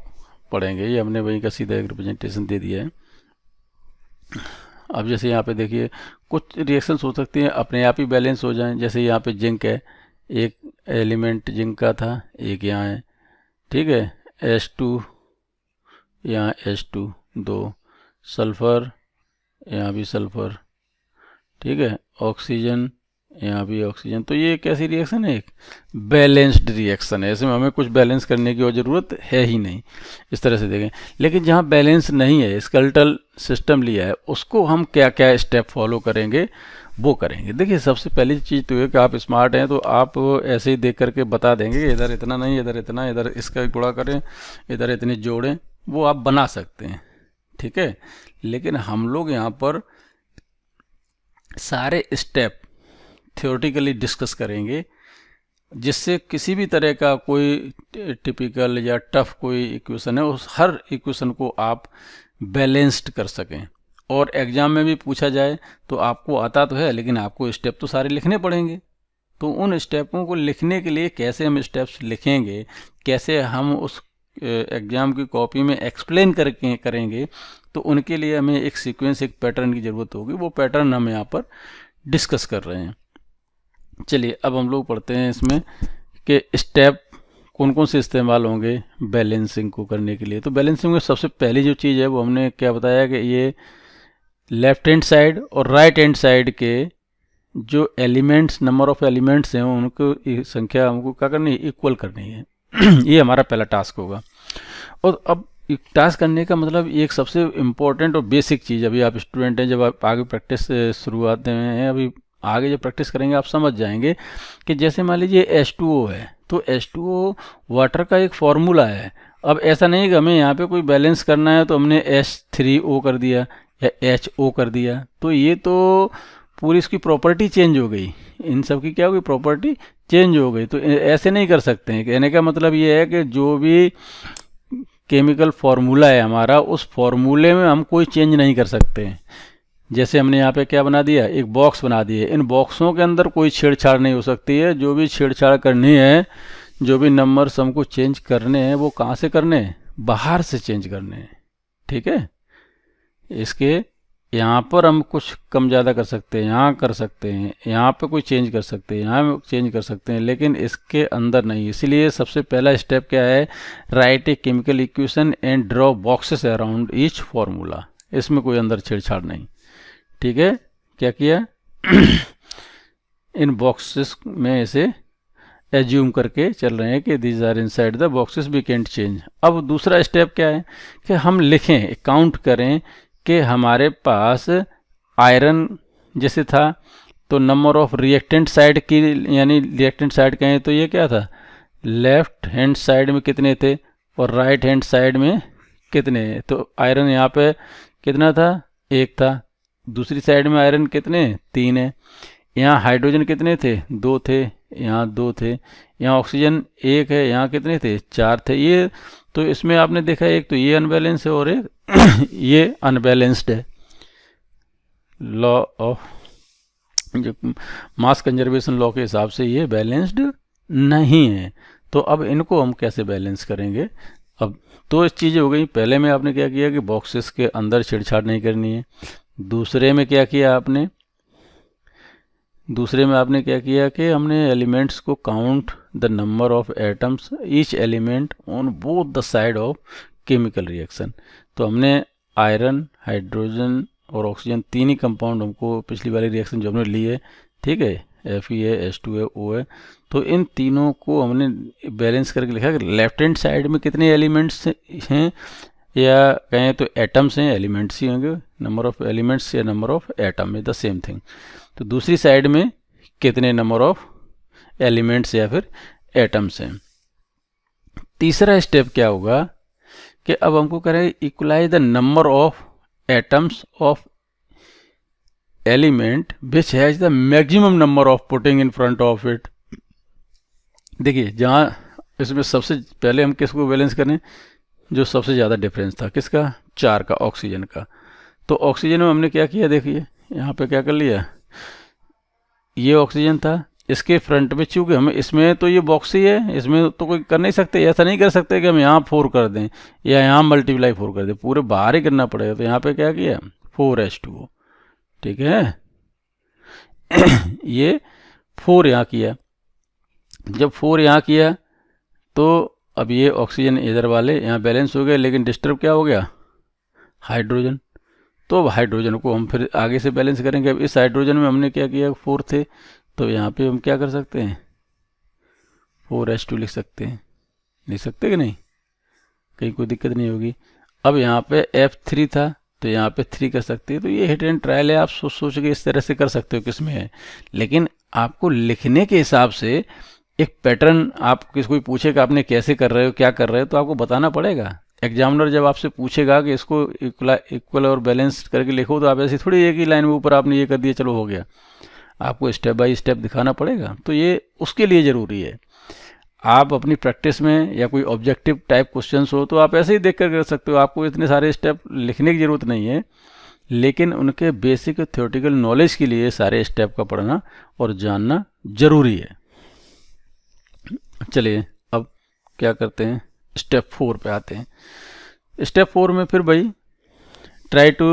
पढ़ेंगे। ये हमने वहीं का सीधा एक रिप्रेजेंटेशन दे दिया है। अब जैसे यहाँ पे देखिए कुछ रिएक्शंस हो सकती हैं अपने आप ही बैलेंस हो जाएं। जैसे यहाँ पे जिंक है, एक एलिमेंट जिंक का था, एक यहाँ है, ठीक है, H2, यहाँ H2, 2, सल्फ़र, यहाँ भी सल्फ़र, ठीक है, ऑक्सीजन, यहाँ भी ऑक्सीजन। तो ये कैसी रिएक्शन है? एक बैलेंस्ड रिएक्शन है। इसमें हमें कुछ बैलेंस करने की ज़रूरत है ही नहीं, इस तरह से देखें। लेकिन जहाँ बैलेंस नहीं है, स्केलेटल सिस्टम लिया है, उसको हम क्या क्या स्टेप फॉलो करेंगे वो करेंगे। देखिए सबसे पहली चीज़ तो है कि आप स्मार्ट हैं तो आप ऐसे ही देख करके बता देंगे कि इधर इतना नहीं, इधर इतना, इधर इसका गुणा करें, इधर इतने जोड़ें, वो आप बना सकते हैं, ठीक है। लेकिन हम लोग यहाँ पर सारे स्टेप थ्योरेटिकली डिस्कस करेंगे, जिससे किसी भी तरह का कोई टिपिकल या टफ कोई इक्वेशन है उस हर इक्वेशन को आप बैलेंस्ड कर सकें। और एग्ज़ाम में भी पूछा जाए तो आपको आता तो है, लेकिन आपको स्टेप तो सारे लिखने पड़ेंगे। तो उन स्टेपों को लिखने के लिए कैसे हम स्टेप्स लिखेंगे, कैसे हम उस एग्ज़ाम की कॉपी में एक्सप्लेन करके करेंगे, तो उनके लिए हमें एक सीक्वेंस, एक पैटर्न की ज़रूरत होगी। वो पैटर्न हम यहाँ पर डिस्कस कर रहे हैं। चलिए अब हम लोग पढ़ते हैं इसमें कि स्टेप कौन कौन से इस्तेमाल होंगे बैलेंसिंग को करने के लिए। तो बैलेंसिंग में सबसे पहली जो चीज़ है वो हमने क्या बताया कि ये लेफ्ट हैंड साइड और राइट हैंड साइड के जो एलिमेंट्स, नंबर ऑफ एलिमेंट्स हैं, उनको संख्या हमको क्या करनी है? इक्वल करनी है। ये हमारा पहला टास्क होगा। और अब टास्क करने का मतलब एक सबसे इम्पोर्टेंट और बेसिक चीज़, अभी आप स्टूडेंट हैं, जब आप आगे प्रैक्टिस शुरुआत में हैं, अभी आगे जब प्रैक्टिस करेंगे आप समझ जाएंगे कि जैसे मान लीजिए H2O है, तो H2O वाटर का एक फॉर्मूला है। अब ऐसा नहीं कि हमें यहाँ पे कोई बैलेंस करना है तो हमने H3O कर दिया या HO कर दिया, तो ये तो पूरी इसकी प्रॉपर्टी चेंज हो गई, इन सब की क्या होगी, प्रॉपर्टी चेंज हो गई। तो ऐसे नहीं कर सकते हैं। कहने का मतलब ये है कि जो भी केमिकल फार्मूला है हमारा, उस फार्मूले में हम कोई चेंज नहीं कर सकते हैं। जैसे हमने यहाँ पे क्या बना दिया, एक बॉक्स बना दिए, इन बॉक्सों के अंदर कोई छेड़छाड़ नहीं हो सकती है। जो भी छेड़छाड़ करनी है, जो भी नंबर्स हमको चेंज करने हैं, वो कहाँ से करने हैं, बाहर से चेंज करने हैं। ठीक है, इसके यहाँ पर हम कुछ कम ज़्यादा कर सकते हैं, यहाँ कर सकते हैं, यहाँ पे कोई चेंज कर सकते हैं, यहाँ चेंज कर सकते हैं, लेकिन इसके अंदर नहीं। इसलिए सबसे पहला स्टेप क्या है, right a chemical equation and draw boxes around each formula. इसमें कोई अंदर छेड़छाड़ नहीं। ठीक है, क्या किया इन बॉक्सेस में इसे एज्यूम करके चल रहे हैं कि these are inside the boxes, we can't change. अब दूसरा स्टेप क्या है कि हम लिखें, काउंट करें कि हमारे पास आयरन जैसे था, तो नंबर ऑफ रिएक्टेंट साइड की, यानी रिएक्टेंट साइड कहें तो ये क्या था, लेफ्ट हैंड साइड में कितने थे और राइट हैंड साइड में कितने। तो आयरन यहाँ पे कितना था, 1 था। दूसरी साइड में आयरन कितने, 3 है। यहाँ हाइड्रोजन कितने थे, 2 थे। यहाँ 2 थे। यहाँ ऑक्सीजन 1 है। यहाँ कितने थे, 4 थे। ये तो इसमें आपने देखा, एक तो ये अनबैलेंस है और एक ये अनबैलेंस्ड है। लॉ ऑफ जो मास कंजर्वेशन लॉ के हिसाब से ये बैलेंस्ड नहीं है। तो अब इनको हम कैसे बैलेंस करेंगे। अब तो चीज़ें हो गई। पहले में आपने क्या किया कि बॉक्सेस के अंदर छेड़छाड़ नहीं करनी है। दूसरे में क्या किया आपने, दूसरे में आपने क्या किया कि हमने एलिमेंट्स को count the number of atoms each element on both the side of chemical reaction. तो हमने आयरन, हाइड्रोजन और ऑक्सीजन, 3 ही कंपाउंड हमको पिछली वाली रिएक्शन जो हमने ली है, ठीक है, Fe है, H2 है, O है, तो इन तीनों को हमने बैलेंस करके लिखा कि लेफ्ट हैंड साइड में कितने एलिमेंट्स हैं, या कहें तो एटम्स हैं, एलिमेंट्स ही होंगे। नंबर ऑफ एलिमेंट्स या number of atom is the same thing. तो दूसरी साइड में कितने नंबर ऑफ एलिमेंट्स या फिर एटम्स हैं। तीसरा स्टेप क्या होगा कि अब हमको करें equalise the number of atoms of element which has the maximum number of putting in front of it. देखिए, जहाँ इसमें सबसे पहले हम किसको बैलेंस करें, जो सबसे ज़्यादा डिफरेंस था किसका, 4 का, ऑक्सीजन का। तो ऑक्सीजन में हमने क्या किया, देखिए यहाँ पे क्या कर लिया, ये ऑक्सीजन था, इसके फ्रंट में, चूँकि हमें इसमें तो ये बॉक्स ही है, इसमें तो कोई कर नहीं सकते, ऐसा नहीं कर सकते कि हम यहाँ 4 कर दें या यहाँ मल्टीप्लाई 4 कर दें, पूरे बाहर ही करना पड़ेगा। तो यहाँ पे क्या किया, 4H2O, ठीक है ये 4 यहाँ किया। जब 4 यहाँ किया तो अब ये ऑक्सीजन इधर वाले यहाँ बैलेंस हो गए, लेकिन डिस्टर्ब क्या हो गया, हाइड्रोजन। तो अब हाइड्रोजन को हम फिर आगे से बैलेंस करेंगे। अब इस हाइड्रोजन में हमने क्या किया, 4 थे, तो यहाँ पे हम क्या कर सकते हैं, 4H2 लिख सकते हैं, लिख सकते कि नहीं, कहीं कोई दिक्कत नहीं होगी। अब यहाँ पे F3 था, तो यहाँ पे 3 कर सकते हैं। तो ये हिट एंड ट्रायल है, आप सोच के इस तरह से कर सकते हो किसमें है, लेकिन आपको लिखने के हिसाब से एक पैटर्न, आप कोई पूछेगा आपने कैसे कर रहे हो, क्या कर रहे हो, तो आपको बताना पड़ेगा। एग्जामिनर जब आपसे पूछेगा कि इसको इक्वल और बैलेंस करके लिखो, तो आप ऐसी थोड़ी एक ही लाइन में ऊपर आपने ये कर दिया चलो हो गया, आपको स्टेप बाय स्टेप दिखाना पड़ेगा। तो ये उसके लिए ज़रूरी है। आप अपनी प्रैक्टिस में या कोई ऑब्जेक्टिव टाइप क्वेश्चंस हो तो आप ऐसे ही देख कर सकते हो, आपको इतने सारे स्टेप लिखने की ज़रूरत नहीं है, लेकिन उनके बेसिक थ्योरेटिकल नॉलेज के लिए सारे स्टेप का पढ़ना और जानना ज़रूरी है। चलिए अब क्या करते हैं, स्टेप 4 पे आते हैं। स्टेप 4 में फिर भाई try to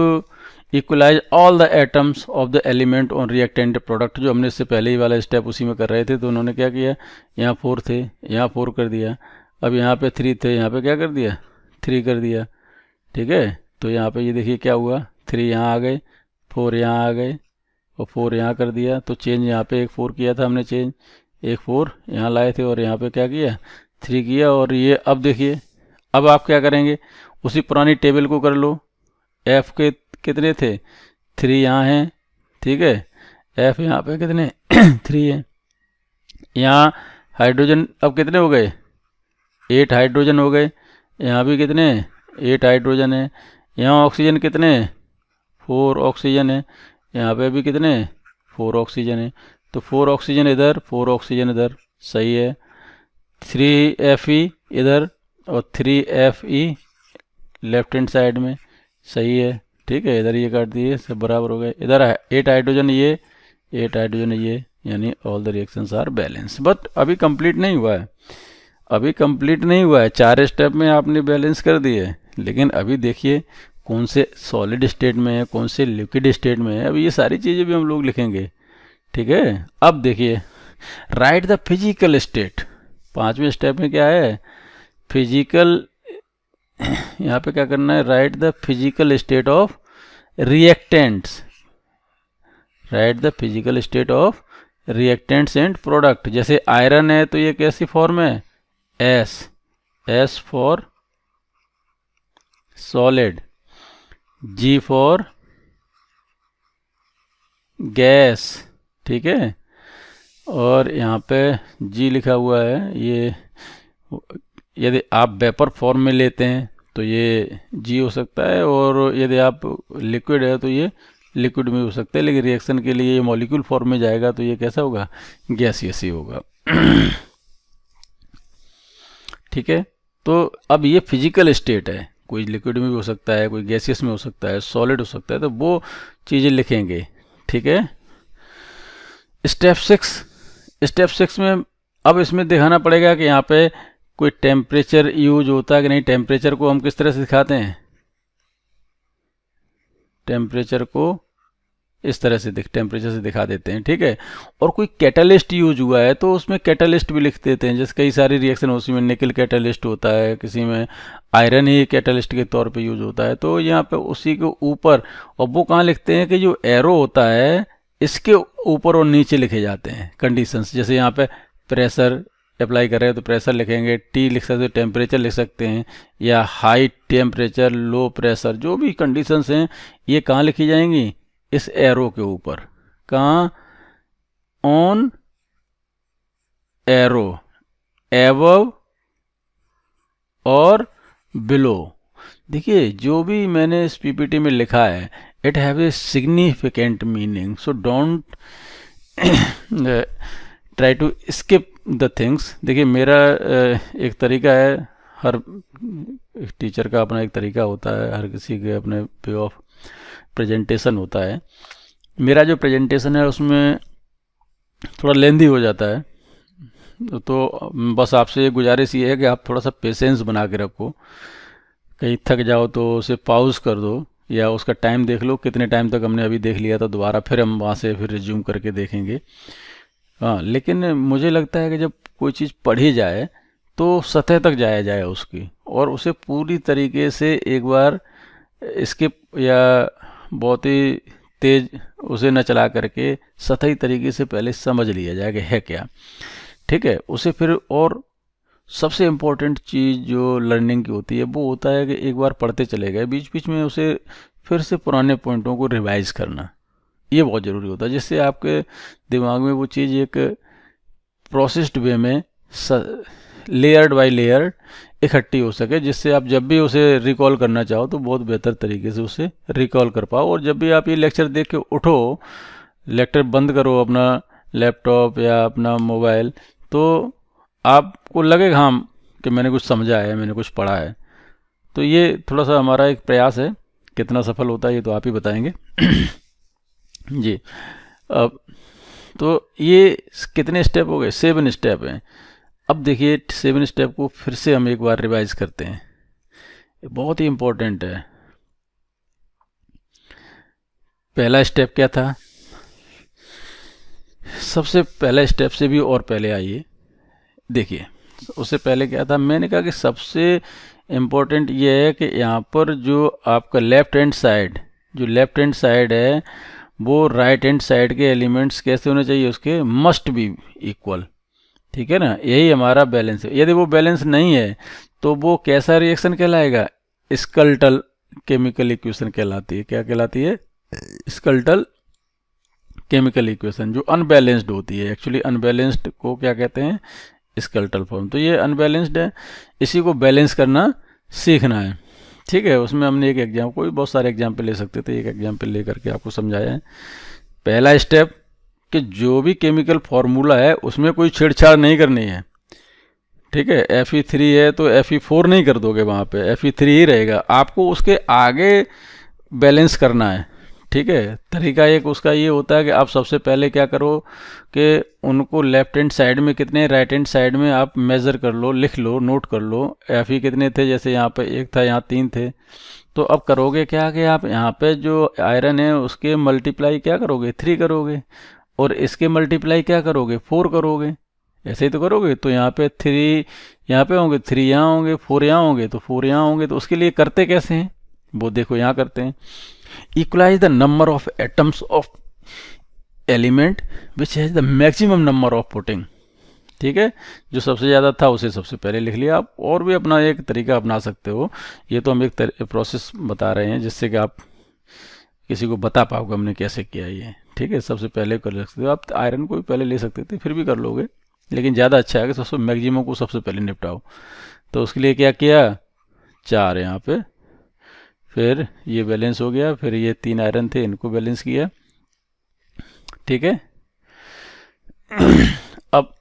equalise all the atoms of the element on reactant product. जो हमने इससे पहले ही वाला स्टेप उसी में कर रहे थे, तो उन्होंने क्या किया, यहाँ 4 थे, यहाँ 4 कर दिया। अब यहाँ पे 3 थे, यहाँ पे क्या कर दिया, 3 कर दिया, ठीक है। तो यहाँ पे ये देखिए क्या हुआ, 3 यहाँ आ गए, 4 यहाँ आ गए और 4 यहाँ कर दिया। तो चेंज यहाँ पे एक 4 किया था हमने, चेंज एक 4 यहाँ लाए थे और यहाँ पे क्या किया, 3 किया। और ये अब देखिए, अब आप क्या करेंगे, उसी पुरानी टेबल को कर लो। एफ के कितने थे, 3 यहाँ हैं, ठीक है, एफ यहाँ पे कितने 3 है। यहाँ हाइड्रोजन अब कितने हो गए, 8 हाइड्रोजन हो गए। यहाँ भी कितने 8 हाइड्रोजन है। यहाँ ऑक्सीजन कितने 4 ऑक्सीजन है। यहाँ पे भी कितने 4 ऑक्सीजन है। तो 4 ऑक्सीजन इधर, 4 ऑक्सीजन इधर, सही है। 3Fe इधर और 3Fe लेफ्ट हैंड साइड में, सही है। ठीक है, इधर ये काट दिए, सब बराबर हो गए। इधर 8 हाइड्रोजन ये, 8 हाइड्रोजन ये, यानी all the reactions are balance. But अभी कंप्लीट नहीं हुआ है, अभी कंप्लीट नहीं हुआ है। 4 स्टेप में आपने बैलेंस कर दिए, लेकिन अभी देखिए कौन से सॉलिड स्टेट में है, कौन से लिक्विड स्टेट में है। अभी ये सारी चीज़ें भी हम लोग लिखेंगे। ठीक है, अब देखिए राइट द फिजिकल स्टेट। 5वें स्टेप में क्या है, फिजिकल। यहाँ पे क्या करना है, write the physical state of reactants, write the physical state of reactants and product. जैसे आयरन है तो ये कैसी फॉर्म है, S, S for solid, G for gas. ठीक है, और यहाँ पे जी लिखा हुआ है। ये यदि आप वेपर फॉर्म में लेते हैं तो ये जी हो सकता है, और यदि आप लिक्विड है तो ये लिक्विड में हो सकता है, लेकिन रिएक्शन के लिए ये मॉलिक्यूल फॉर्म में जाएगा तो ये कैसा होगा, गैसियस ही होगा। ठीक है, तो अब ये फिजिकल स्टेट है, कोई लिक्विड में भी हो सकता है, कोई गैसियस में हो सकता है, सॉलिड हो सकता है, तो वो चीज़ें लिखेंगे। ठीक है, स्टेप 6, स्टेप 6 में अब इसमें दिखाना पड़ेगा कि यहाँ पे कोई टेम्परेचर यूज होता है कि नहीं। टेम्परेचर को हम किस तरह से दिखाते हैं, टेम्परेचर को इस तरह से टेम्परेचर से दिखा देते हैं। ठीक है, और कोई कैटालिस्ट यूज हुआ है तो उसमें कैटालिस्ट भी लिख देते हैं। जैसे कई सारी रिएक्शन उसी में निकल कैटालिस्ट होता है, किसी में आयरन ही कैटालिस्ट के तौर पे यूज होता है, तो यहाँ पे उसी के ऊपर, और वो कहाँ लिखते हैं कि जो एरो होता है इसके ऊपर और नीचे लिखे जाते हैं कंडीशंस। जैसे यहाँ पे प्रेशर अप्लाई कर रहे हैं तो प्रेशर लिखेंगे, टी लिख सकते हैं, टेम्परेचर लिख सकते हैं, या हाई टेम्परेचर, लो प्रेशर, जो भी कंडीशंस हैं ये कहाँ लिखी जाएंगी, इस एरो के ऊपर। कहाँ, ऑन एरो, एबव और बिलो। देखिए जो भी मैंने इस पीपीटी में लिखा है, it have a significant meaning, so don't try to skip the things. देखिए मेरा एक तरीका है, हर एक टीचर का अपना एक तरीका होता है, हर किसी के अपने वे ऑफ प्रेजेंटेशन होता है। मेरा जो प्रेजेंटेशन है उसमें थोड़ा लेंदी हो जाता है, तो बस आपसे गुजारिश ये है कि आप थोड़ा सा पेशेंस बना के रखो। कहीं थक जाओ तो उसे पॉज कर दो, या उसका टाइम देख लो, कितने टाइम तक हमने अभी देख लिया था, दोबारा फिर हम वहाँ से फिर रिज्यूम करके देखेंगे। हाँ, लेकिन मुझे लगता है कि जब कोई चीज़ पढ़ी जाए तो सतह तक जाया जाए उसकी, और उसे पूरी तरीके से एक बार स्किप या बहुत ही तेज उसे न चला करके सतही तरीके से पहले समझ लिया जाए कि है क्या। ठीक है, उसे फिर, और सबसे इम्पोर्टेंट चीज़ जो लर्निंग की होती है वो होता है कि एक बार पढ़ते चले गए, बीच बीच में उसे फिर से पुराने पॉइंटों को रिवाइज करना, ये बहुत ज़रूरी होता है, जिससे आपके दिमाग में वो चीज़ एक प्रोसेस्ड वे में लेयर्ड बाय लेयर्ड इकट्ठी हो सके, जिससे आप जब भी उसे रिकॉल करना चाहो तो बहुत बेहतर तरीके से उसे रिकॉल कर पाओ। और जब भी आप ये लेक्चर देख के उठो, लेक्चर बंद करो अपना लैपटॉप या अपना मोबाइल, तो आपको लगेगा हाँ कि मैंने कुछ समझा है, मैंने कुछ पढ़ा है। तो ये थोड़ा सा हमारा एक प्रयास है, कितना सफल होता है ये तो आप ही बताएंगे। जी, अब तो ये कितने स्टेप हो गए, 7 स्टेप हैं। अब देखिए 7 स्टेप को फिर से हम एक बार रिवाइज करते हैं, ये बहुत ही इम्पोर्टेंट है। पहला स्टेप क्या था, सबसे पहला स्टेप से भी और पहले आइए, देखिए उससे पहले क्या था, मैंने कहा कि सबसे इम्पोर्टेंट ये है कि यहाँ पर जो आपका लेफ्ट हैंड साइड, जो लेफ्ट हैंड साइड है वो राइट हैंड साइड के एलिमेंट्स कैसे होने चाहिए, उसके मस्ट बी इक्वल। ठीक है ना, यही हमारा बैलेंस है। यदि वो बैलेंस नहीं है तो वो कैसा रिएक्शन कहलाएगा, स्कल्टल केमिकल इक्वेशन कहलाती है। क्या कहलाती है, स्कल्टल केमिकल इक्वेशन जो अनबैलेंस्ड होती है। एक्चुअली अनबैलेंस्ड को क्या कहते हैं, स्केलेटल फॉर्म। तो ये अनबैलेंस्ड है, इसी को बैलेंस करना सीखना है। ठीक है, उसमें हमने एक एग्जाम्पल, कोई बहुत सारे एग्जाम्पल ले सकते थे, एक एग्जाम्पल ले करके आपको समझाया है। पहला स्टेप कि जो भी केमिकल फॉर्मूला है उसमें कोई छेड़छाड़ नहीं करनी है। ठीक है, Fe3 है तो Fe4 नहीं कर दोगे, वहाँ पे Fe3 ही रहेगा, आपको उसके आगे बैलेंस करना है। ठीक है, तरीका एक उसका ये होता है कि आप सबसे पहले क्या करो कि उनको लेफ्ट हैंड साइड में कितने, राइट हैंड साइड में आप मेज़र कर लो, लिख लो, नोट कर लो Fe कितने थे, जैसे यहाँ पे 1 था, यहाँ 3 थे। तो अब करोगे क्या कि आप यहाँ पे जो आयरन है उसके मल्टीप्लाई क्या करोगे, 3 करोगे, और इसके मल्टीप्लाई क्या करोगे, 4 करोगे। ऐसे ही तो करोगे। तो यहाँ पे 3 यहाँ पे होंगे, 3 यहाँ होंगे, 4 यहाँ होंगे, तो 4 यहाँ होंगे। तो उसके लिए करते कैसे हैं वो देखो, यहाँ करते हैं, equalise the number of atoms of element which has the maximum number of putting. ठीक है, जो सबसे ज़्यादा था उसे सबसे पहले लिख लिया। आप और भी अपना एक तरीका अपना सकते हो, ये तो हम एक प्रोसेस बता रहे हैं जिससे कि आप किसी को बता पाओगे हमने कैसे किया ये। ठीक है, सबसे पहले कर सकते हो आप, आयरन को भी पहले ले सकते थे, फिर भी कर लोगे, लेकिन ज़्यादा अच्छा है कि सबसे मैक्सिमम को सबसे पहले निपटाओ। तो उसके लिए क्या किया, 4 यहाँ पे, फिर ये बैलेंस हो गया, फिर ये 3 आयरन थे इनको बैलेंस किया। ठीक है, अब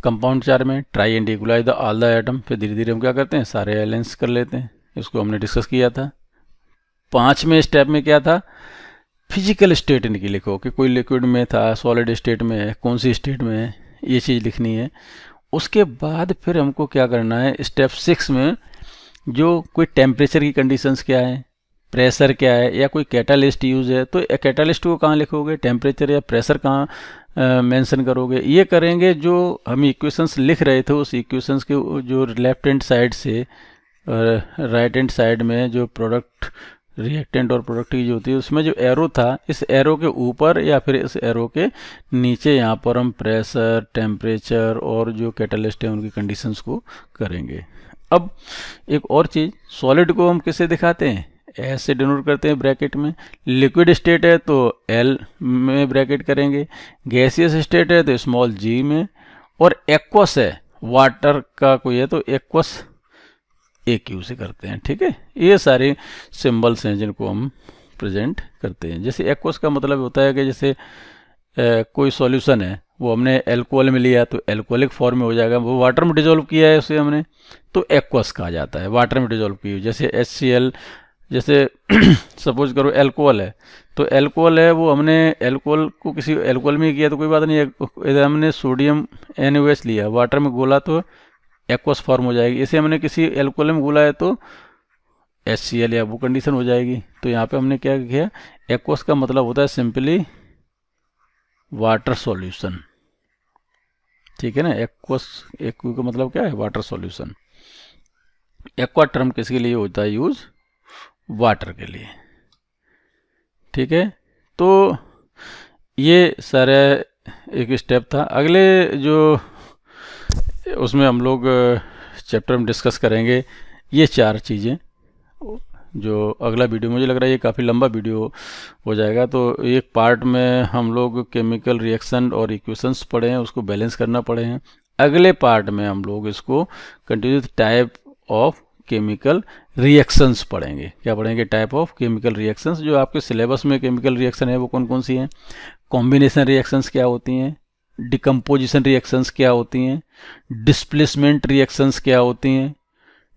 कंपाउंड 4 में try and equalise the all the atom, फिर धीरे धीरे हम क्या करते हैं, सारे बैलेंस कर लेते हैं। इसको हमने डिस्कस किया था। 5वें स्टेप में क्या था, फिजिकल स्टेट इनकी लिखो कि कोई लिक्विड में था, सॉलिड स्टेट में है, कौन सी स्टेट में है, ये चीज़ लिखनी है। उसके बाद फिर हमको क्या करना है, स्टेप 6 में जो कोई टेम्परेचर की कंडीशंस क्या है, प्रेशर क्या है, या कोई कैटालिस्ट यूज़ है, तो कैटालिस्ट को कहाँ लिखोगे, टेम्परेचर या प्रेशर कहाँ मेंशन करोगे, ये करेंगे। जो हम इक्वेशंस लिख रहे थे उस इक्वेशंस के जो लेफ्ट हैंड साइड से राइट हैंड साइड में जो प्रोडक्ट, रिएक्टेंट और प्रोडक्ट की जो होती है, उसमें जो एरो था, इस एरो के ऊपर या फिर इस एरो के नीचे यहाँ पर हम प्रेशर, टेम्परेचर और जो कैटालिस्ट है उनकी कंडीशंस को करेंगे। अब एक और चीज़, सॉलिड को हम किससे दिखाते हैं, एस से डिनोट करते हैं ब्रैकेट में। लिक्विड स्टेट है तो एल में ब्रैकेट करेंगे, गैसियस स्टेट है तो स्मॉल जी में, और एक्वस है, वाटर का कोई है तो एक्वस AQ से करते हैं। ठीक है, ये सारे सिंबल्स हैं जिनको हम प्रेजेंट करते हैं। जैसे एक्वस का मतलब होता है कि जैसे कोई सॉल्यूशन है वो हमने एल्कोहल में लिया तो एल्कोहलिक फॉर्म में हो जाएगा, वो वाटर में डिजोल्व किया है उसे हमने, तो एक्वस कहा जाता है, वाटर में डिजोल्व की। जैसे HCl, जैसे सपोज करो एल्कोहल है, तो एल्कोहल है वो हमने एल्कोहल को किसी एल्कोहल में किया तो कोई बात नहीं, इधर हमने सोडियम NaOH लिया, वाटर में घोला तो एक्वस फॉर्म हो जाएगी। इसे हमने किसी एल्कोहल में घोला है तो HCl या वो कंडीशन हो जाएगी। तो यहाँ पे हमने क्या किया, एक्वस का मतलब होता है सिंपली वाटर सॉल्यूशन। ठीक है ना, एक्वस, एक्व का मतलब क्या है, वाटर सॉल्यूशन। एक्वा टर्म किसके लिए होता है यूज, वाटर के लिए। ठीक है, तो ये सारा एक स्टेप था। अगले जो उसमें हम लोग चैप्टर में डिस्कस करेंगे ये 4 चीज़ें, जो अगला वीडियो, मुझे लग रहा है ये काफ़ी लंबा वीडियो हो जाएगा। तो एक पार्ट में हम लोग केमिकल रिएक्शन और इक्वेशंस पढ़े हैं, उसको बैलेंस करना पड़े हैं। अगले पार्ट में हम लोग इसको continuous type of chemical reactions पढ़ेंगे। क्या पढ़ेंगे, टाइप ऑफ केमिकल रिएक्शंस। जो आपके सिलेबस में केमिकल रिएक्शन है वो कौन कौन सी हैं, कॉम्बिनेशन रिएक्शंस क्या होती हैं, डिकम्पोजिशन रिएक्शंस क्या होती हैं, डिस्प्लेसमेंट रिएक्शंस क्या होती हैं,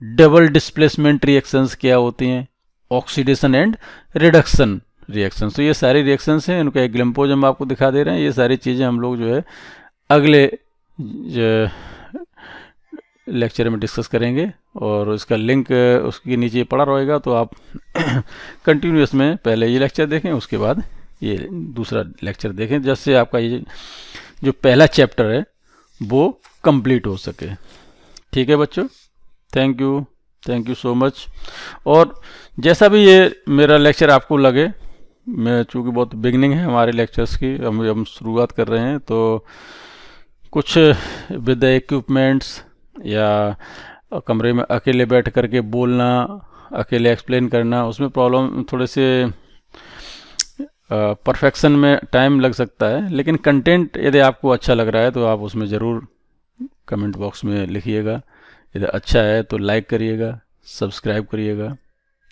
डबल डिस्प्लेसमेंट रिएक्शंस क्या होती हैं, ऑक्सीडेशन एंड रिडक्शन रिएक्शंस। तो ये सारी रिएक्शंस हैं, इनका एक ग्लम्पोज हम आपको दिखा दे रहे हैं। ये सारी चीज़ें हम लोग जो है अगले लेक्चर में डिस्कस करेंगे, और इसका लिंक उसके नीचे पड़ा रहेगा, तो आप कंटिन्यूस में पहले ये लेक्चर देखें, उसके बाद ये दूसरा लेक्चर देखें, जिससे आपका ये जो पहला चैप्टर है वो कंप्लीट हो सके। ठीक है बच्चों, थैंक यू सो मच। और जैसा भी ये मेरा लेक्चर आपको लगे, मैं चूँकि बहुत बिगनिंग है हमारे लेक्चर्स की, हम शुरुआत कर रहे हैं, तो कुछ विद द इक्विपमेंट्स या कमरे में अकेले बैठ करके बोलना, अकेले एक्सप्लेन करना, उसमें प्रॉब्लम थोड़े से परफेक्शन में टाइम लग सकता है, लेकिन कंटेंट यदि आपको अच्छा लग रहा है तो आप उसमें ज़रूर कमेंट बॉक्स में लिखिएगा। यदि अच्छा है तो लाइक करिएगा, सब्सक्राइब करिएगा।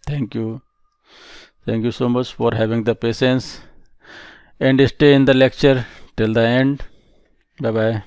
Thank you so much for having the patience and stay in the lecture till the end. Bye bye.